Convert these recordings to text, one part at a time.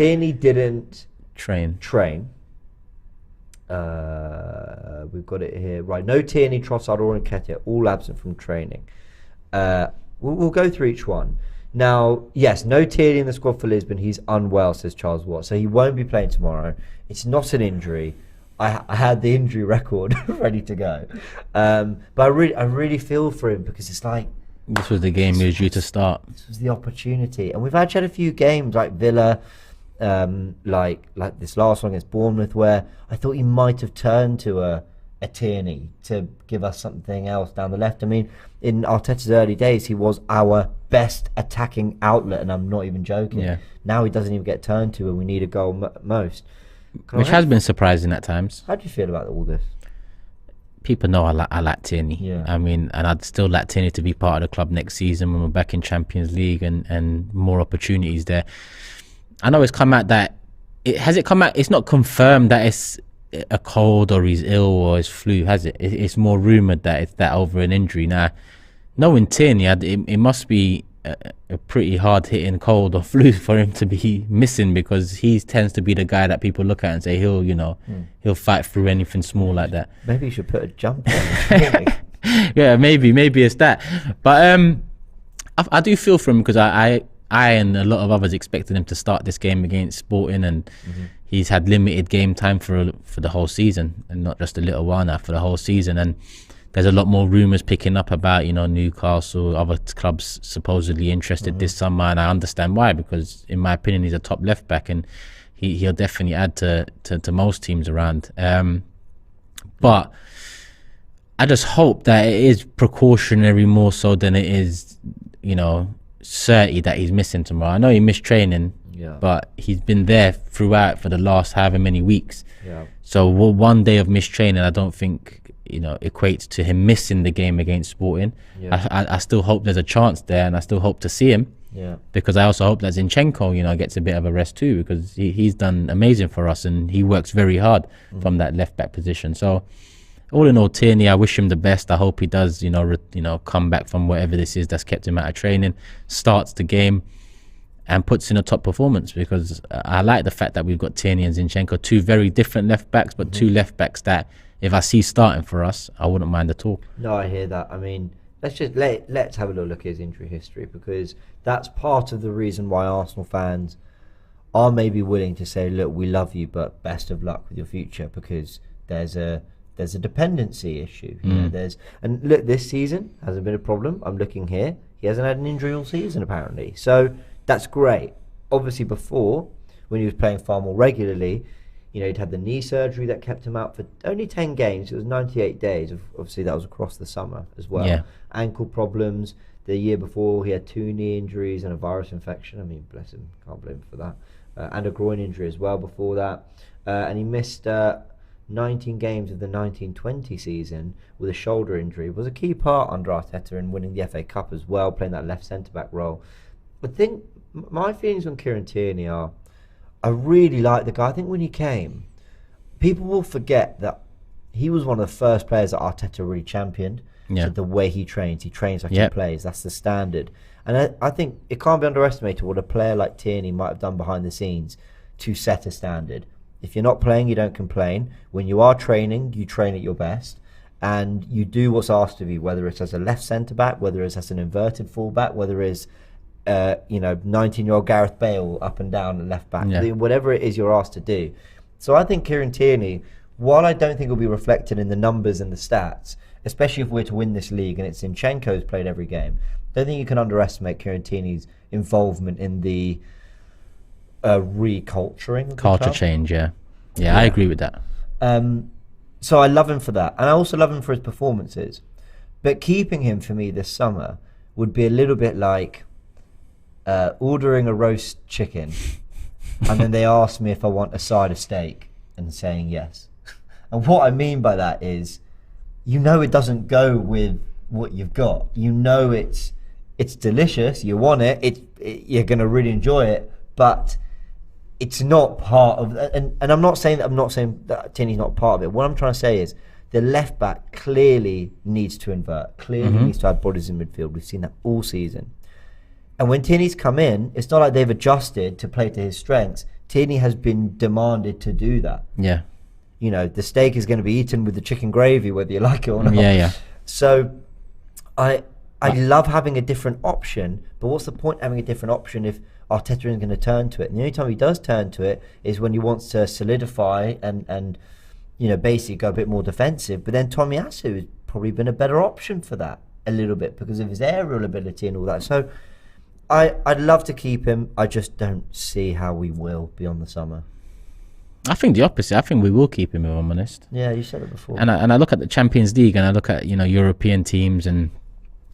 Tierney didn't train. We've got it here. Right. No Tierney, Trossard or Nketiah, all absent from training. We'll go through each one. Now, yes, no Tierney in the squad for Lisbon. He's unwell, says Charles Watt. So he won't be playing tomorrow. It's not an injury. I had the injury record ready to go. But I really feel for him because it's like... This was the game he was due to start. This was the opportunity. And we've actually had a few games like Villa, like this last one against Bournemouth, where I thought he might have turned to a Tierney to give us something else down the left. I mean, in Arteta's early days, he was our best attacking outlet, and I'm not even joking. Yeah. Now he doesn't even get turned to, and we need a goal most. Which has been surprising at times. How do you feel about all this? People know I like Tierney. Yeah. I mean, and I'd still like Tierney to be part of the club next season when we're back in Champions League and more opportunities there. I know it's come out that it's not confirmed that it's a cold or he's ill or it's flu, has it? It's more rumoured that it's that over an injury. Now, knowing Tierney, it must be a pretty hard hitting cold or flu for him to be missing, because he tends to be the guy that people look at and say he'll fight through anything small like that. Maybe you should put a jump on. Yeah, maybe it's that. But I do feel for him, because I and a lot of others expected him to start this game against Sporting, and he's had limited game time for the whole season, and not just a little while now, for the whole season. And there's a lot more rumours picking up about, Newcastle, other clubs supposedly interested this summer, and I understand why, because in my opinion he's a top left back, and he'll definitely add to most teams around. But I just hope that it is precautionary more so than it is, certain that he's missing tomorrow. I know he missed training, but he's been there throughout for the last however many weeks. Yeah. So one day of missed training, I don't think equates to him missing the game against Sporting. I still hope there's a chance there, and I still hope to see him. Because I also hope that Zinchenko gets a bit of a rest too, because he's done amazing for us, and he works very hard from that left back position. So all in all, Tierney, I wish him the best. I hope he does come back from whatever this is that's kept him out of training, starts the game and puts in a top performance, because I like the fact that we've got Tierney and Zinchenko, two very different left backs, but two left backs that if I see starting for us, I wouldn't mind at all. No, I hear that. I mean, let's have a little look at his injury history, because that's part of the reason why Arsenal fans are maybe willing to say, look, we love you, but best of luck with your future, because there's a dependency issue. And look, this season hasn't been a problem. I'm looking here. He hasn't had an injury all season, apparently. So that's great. Obviously, before, when he was playing far more regularly, he'd had the knee surgery that kept him out for only 10 games. It was 98 days. Obviously, that was across the summer as well. Yeah. Ankle problems. The year before, he had 2 knee injuries and a virus infection. I mean, bless him. Can't blame him for that. And a groin injury as well before that. And he missed 19 games of the 1920 season with a shoulder injury. It was a key part under Arteta in winning the FA Cup as well, playing that left centre-back role. I think my feelings on Kieran Tierney are, I really like the guy. I think when he came, people will forget that he was one of the first players that Arteta really championed. Yeah. So the way he trains like he plays. That's the standard. And I think it can't be underestimated what a player like Tierney might have done behind the scenes to set a standard. If you're not playing, you don't complain. When you are training, you train at your best. And you do what's asked of you, whether it's as a left centre-back, whether it's as an inverted full-back, whether it's 19-year-old Gareth Bale up and down at left back, whatever it is you're asked to do. So I think Kieran Tierney, while I don't think it will be reflected in the numbers and the stats, especially if we're to win this league and it's Zinchenko's played every game, I don't think you can underestimate Kieran Tierney's involvement in the reculturing of the culture club. Change. Yeah, I agree with that. So I love him for that, and I also love him for his performances. But keeping him for me this summer would be a little bit like ordering a roast chicken and then they ask me if I want a side of steak and saying yes. And what I mean by that is, it doesn't go with what you've got. It's delicious. You want it. You're going to really enjoy it, but it's not part of. And I'm not saying that Tierney's not part of it. What I'm trying to say is, the left back clearly needs to invert. Clearly needs to have bodies in midfield. We've seen that all season. And when Tierney's come in, it's not like they've adjusted to play to his strengths. Tierney has been demanded to do that. Yeah. You know, the steak is going to be eaten with the chicken gravy, whether you like it or not. Yeah. So I love having a different option, but what's the point having a different option if Arteta isn't going to turn to it? And the only time he does turn to it is when he wants to solidify and you know, basically go a bit more defensive. But then Tomiyasu has probably been a better option for that a little bit because of his aerial ability and all that. So I'd love to keep him. I just don't see how we will beyond the summer. I think the opposite. I think we will keep him, if I'm honest. Yeah, you said it before. And I look at the Champions League and I look at, you know, European teams, and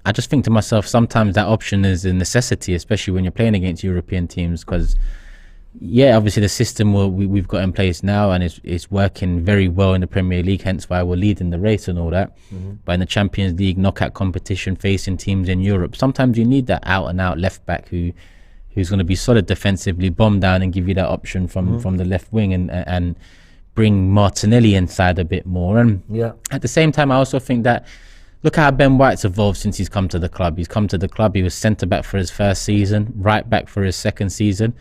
I just think to myself, sometimes that option is a necessity, especially when you're playing against European teams, because yeah, obviously the system we've got in place now and it's working very well in the Premier League, hence why we're leading the race and all that. But in the Champions League knockout competition, facing teams in Europe, sometimes you need that out and out left back who's going to be solid defensively, bomb down and give you that option from the left wing and bring Martinelli inside a bit more. And at the same time, I also think that look how Ben White's evolved since he's come to the club. He's come to the club, he was centre back for his first season, right back for his second season.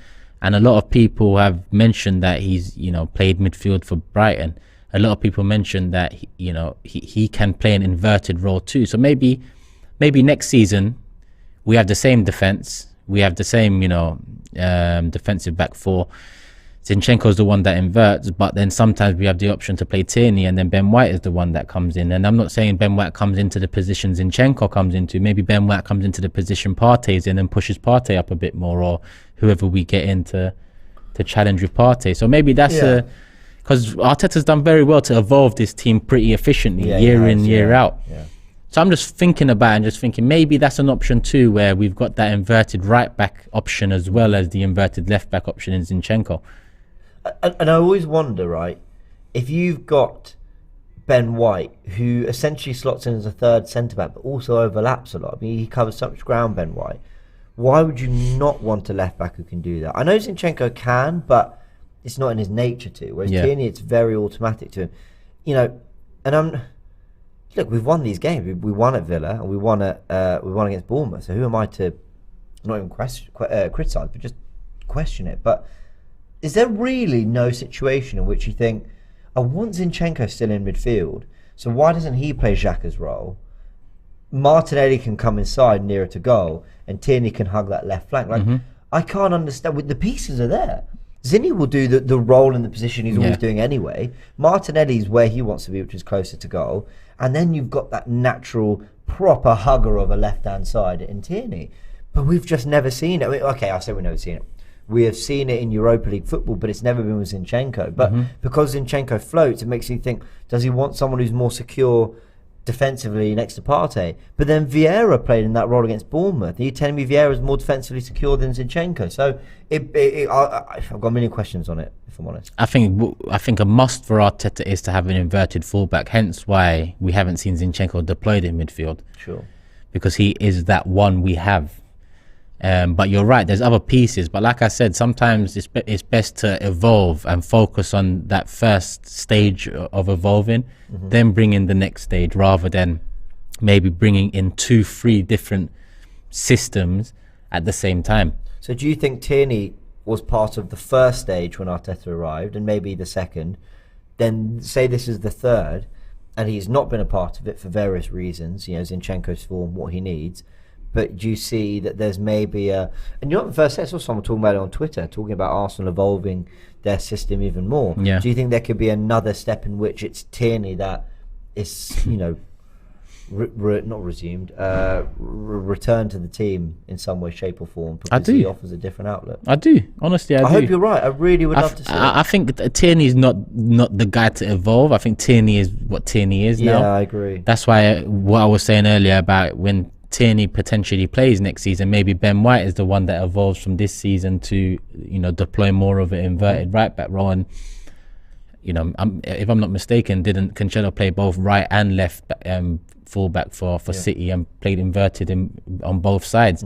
And a lot of people have mentioned that he's, you know, played midfield for Brighton. A lot of people mentioned that, you know, he can play an inverted role too. So maybe next season we have the same defence. We have the same, you know, defensive back four. Zinchenko's the one that inverts, but then sometimes we have the option to play Tierney, and then Ben White is the one that comes in. And I'm not saying Ben White comes into the position Zinchenko comes into. Maybe Ben White comes into the position Partey's in and pushes Partey up a bit more, or whoever we get in to challenge with Partey. So maybe that's because Arteta's done very well to evolve this team pretty efficiently year in, year out. So I'm just thinking about it and just thinking maybe that's an option too, where we've got that inverted right back option as well as the inverted left back option in Zinchenko. And I always wonder, right, if you've got Ben White, who essentially slots in as a third centre-back, but also overlaps a lot. I mean, he covers so much ground, Ben White. Why would you not want a left-back who can do that? I know Zinchenko can, but it's not in his nature to. Whereas Tierney, it's very automatic to him. You know, and look, we've won these games. We won at Villa, and we won against Bournemouth. So who am I to not even criticise, but just question it? But is there really no situation in which you think, I want Zinchenko still in midfield, so why doesn't he play Xhaka's role? Martinelli can come inside nearer to goal, and Tierney can hug that left flank. Like, I can't understand. The pieces are there. Zinni will do the role in the position he's always doing anyway. Martinelli's where he wants to be, which is closer to goal. And then you've got that natural, proper hugger of a left-hand side in Tierney. But we've just never seen it. I mean, okay, I say we've never seen it. We have seen it in Europa League football, but it's never been with Zinchenko. But because Zinchenko floats, it makes you think, does he want someone who's more secure defensively next to Partey? But then Vieira played in that role against Bournemouth. Are you telling me Vieira is more defensively secure than Zinchenko? So I've got a million questions on it, if I'm honest. I think a must for Arteta is to have an inverted fullback, hence why we haven't seen Zinchenko deployed in midfield. Sure. Because he is that one we have. But you're right, there's other pieces. But like I said, sometimes it's best to evolve and focus on that first stage of evolving, then bring in the next stage, rather than maybe bringing in 2-3 different systems at the same time. So do you think Tierney was part of the first stage when Arteta arrived, and maybe the second, then say this is the third, and he's not been a part of it for various reasons, you know, Zinchenko's form, what he needs, but do you see that there's maybe and you're not the first set, I saw someone talking about it on Twitter, talking about Arsenal evolving their system even more. Do you think there could be another step in which it's Tierney that is, you know, not resumed, returned to the team in some way, shape or form, because he offers a different outlet? I do, honestly, I do. Hope you're right. I really would love to see it. I think Tierney's not the guy to evolve. I think Tierney is what Tierney is now. Yeah, I agree. That's why what I was saying earlier about when Tierney potentially plays next season, maybe Ben White is the one that evolves from this season to, you know, deploy more of an inverted right back role. And, you know, if I'm not mistaken, didn't Cancelo play both right and left fullback for City and played inverted on both sides?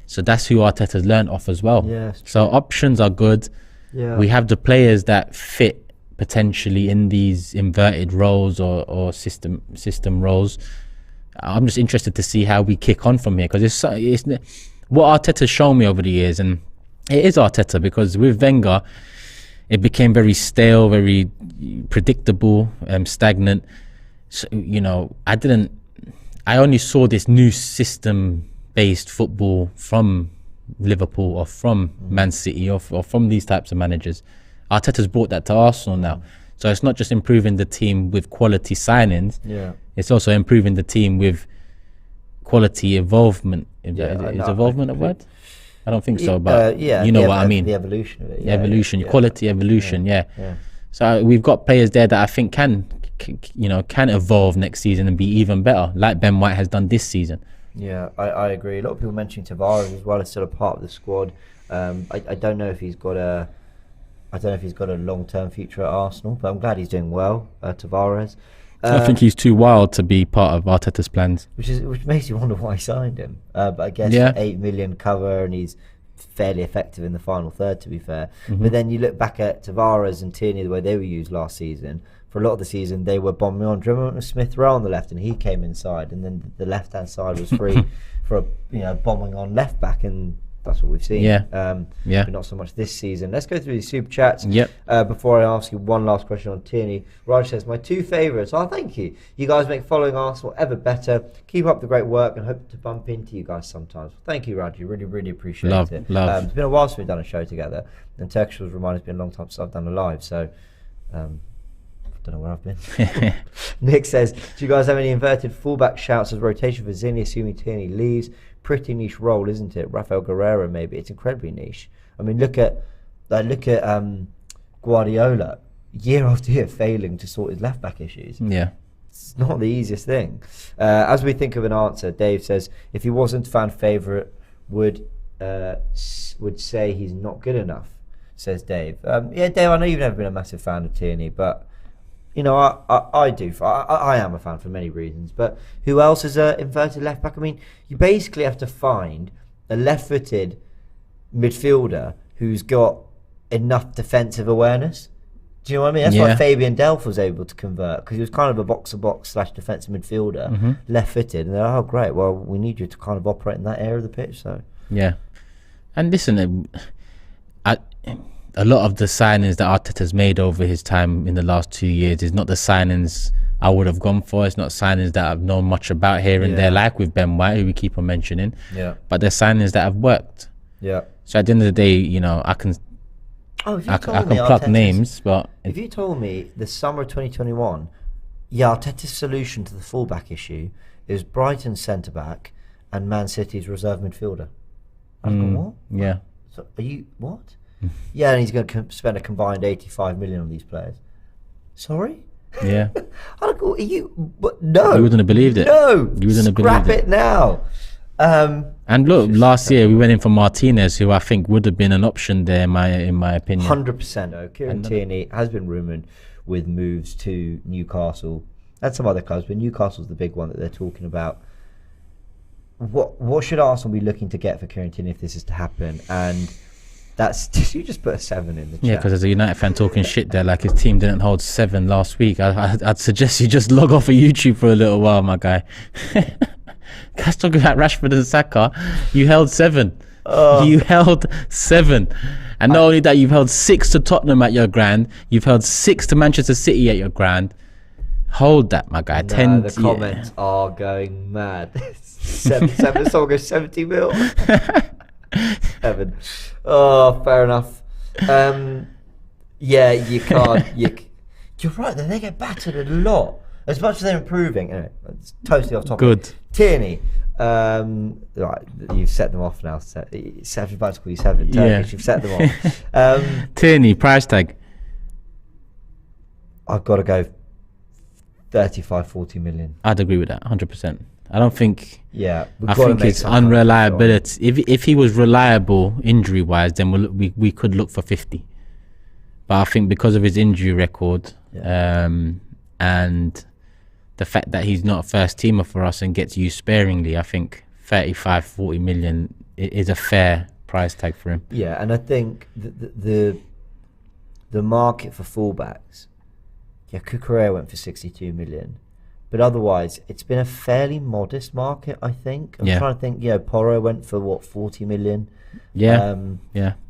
So that's who Arteta's learned off as well. So options are good. We have the players that fit potentially in these inverted roles or system roles. I'm just interested to see how we kick on from here, because it's what Arteta's shown me over the years, and It is Arteta, because with Wenger, it became very stale, very predictable, stagnant. So, I only saw this new system-based football from Liverpool or from Man City or from these types of managers. Arteta's brought that to Arsenal now. So it's not just improving the team with quality signings. Yeah. It's also improving the team with quality involvement. Is involvement a word? I don't think so, but you know what I mean. The evolution of it. Quality evolution, yeah. So we've got players there that I think can evolve next season and be even better, like Ben White has done this season. Yeah, I agree. A lot of people mentioning Tavares as well as still a part of the squad. I don't know if he's got a long-term future at Arsenal, but I'm glad he's doing well, Tavares. I think he's too wild to be part of Arteta's plans. Which makes you wonder why he signed him. But I guess 8 million cover, and he's fairly effective in the final third, to be fair. But then you look back at Tavares and Tierney, the way they were used last season. For a lot of the season, they were bombing on. Do you remember Smith Rowe on the left, and he came inside, and then the left-hand side was free for bombing on left back, and that's what we've seen. But not so much this season. Let's go through the super chats. Before I ask you one last question on Tierney, Raj says, my two favourites. Oh, thank you. You guys make following Arsenal ever better. Keep up the great work and hope to bump into you guys sometimes. Thank you, Raj. Really, really appreciate it. Love. It's been a while since we've done a show together, and Turkish was reminded it's been a long time since I've done a live, so don't know where I've been. Nick says, do you guys have any inverted fullback shouts as rotation for Zinni, assuming Tierney leaves? Pretty niche role, isn't it? Rafael Guerreiro, maybe. It's incredibly niche. I mean, look at Guardiola, year after year, failing to sort his left back issues. It's not the easiest thing. As we think of an answer, Dave says, if he wasn't fan favourite, would say he's not good enough, says Dave. Dave, I know you've never been a massive fan of Tierney, but I do. I am a fan for many reasons. But who else is an inverted left back? I mean, you basically have to find a left-footed midfielder who's got enough defensive awareness. Do you know what I mean? That's why Fabian Delph was able to convert, because he was kind of a box-to-box / defensive midfielder, left-footed. And they're like, oh, great. Well, we need you to kind of operate in that area of the pitch. So and listen, a lot of the signings that Arteta's made over his time in the last 2 years is not the signings I would have gone for. It's not signings that I've known much about here and there, like with Ben White, who we keep on mentioning. But they're signings that have worked. So at the end of the day, I can pluck names, but if you told me the summer of 2021, Arteta's solution to the fullback issue is Brighton's centre back and Man City's reserve midfielder, I'd go, what? So are you what? And he's going to spend a combined 85 million on these players. Sorry? I don't go, are you? But no. You wouldn't have believed it. No. You wouldn't have believed it now. And look, last year we went in for Martinez, who I think would have been an option there, in my opinion. 100%. Kieran Tierney has been rumoured with moves to Newcastle and some other clubs, but Newcastle's the big one that they're talking about. What should Arsenal be looking to get for Kieran Tierney if this is to happen? And that's, you just put a 7 in the chat. Because there's a United fan talking shit there, like his team didn't hold 7 last week. I'd suggest you just log off of YouTube for a little while, my guy. Guys talking about Rashford and Saka. You held 7. You held 7. And not only that, you've held 6 to Tottenham at your grand. You've held 6 to Manchester City at your grand. Hold that, my guy. 10. The comments are going mad. 7. Someone goes 70 mil. 7. Oh, fair enough. You can't. You're right. They get battered a lot. As much as they're improving. Anyway, it's totally off topic. Good. Tierney. Right, you've set them off now. Seven, about to call you 7. Turkish, you've set them off. Tierney, price tag. I've got to go 35-40 million. I'd agree with that 100%. I don't think. I think it's unreliability. If he was reliable injury wise, then we could look for 50. But I think because of his injury record, and the fact that he's not a first teamer for us and gets used sparingly, I think 35-40 million is a fair price tag for him. And I think the market for fullbacks. Cucurella went for 62 million. But otherwise, it's been a fairly modest market, I think. I'm trying to think, Porro went for what, 40 million? Yeah.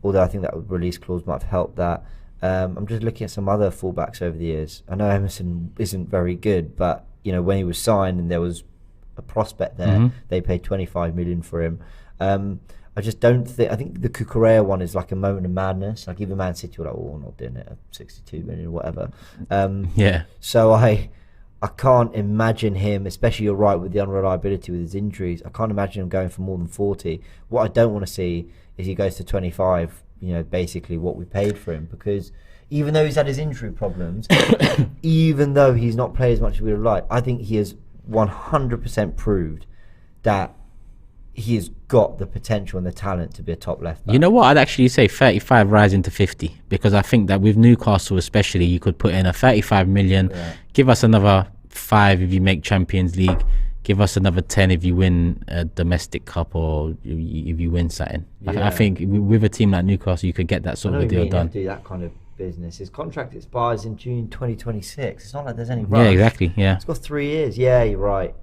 Although I think that release clause might have helped that. I'm just looking at some other fullbacks over the years. I know Emerson isn't very good, but when he was signed and there was a prospect there, they paid 25 million for him. I just don't think. I think the Cucurella one is like a moment of madness. Like even Man City were like, "Oh, we're not doing it at 62 million or whatever." So I can't imagine him, especially you're right with the unreliability with his injuries. I can't imagine him going for more than 40. What I don't want to see is he goes to 25. Basically what we paid for him, because even though he's had his injury problems, even though he's not played as much as we would like, I think he has 100% proved that he has got the potential and the talent to be a top left back. You know what? I'd actually say 35 rising to 50, because I think that with Newcastle especially, you could put in a 35 million, give us another 5 if you make Champions League, give us another 10 if you win a domestic cup or if you win something. I think with a team like Newcastle, you could get that sort of a deal done. Do that kind of business. His contract expires in June 2026. It's not like there's any rush. Yeah, exactly. Yeah, it's got 3 years. Yeah, you're right.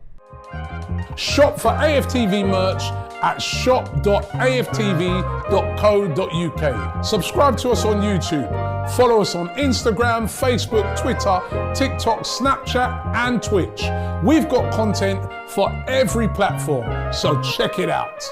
Shop for AFTV merch at shop.aftv.co.uk. Subscribe to us on YouTube. Follow us on Instagram, Facebook, Twitter, TikTok, Snapchat and Twitch. We've got content for every platform, so check it out.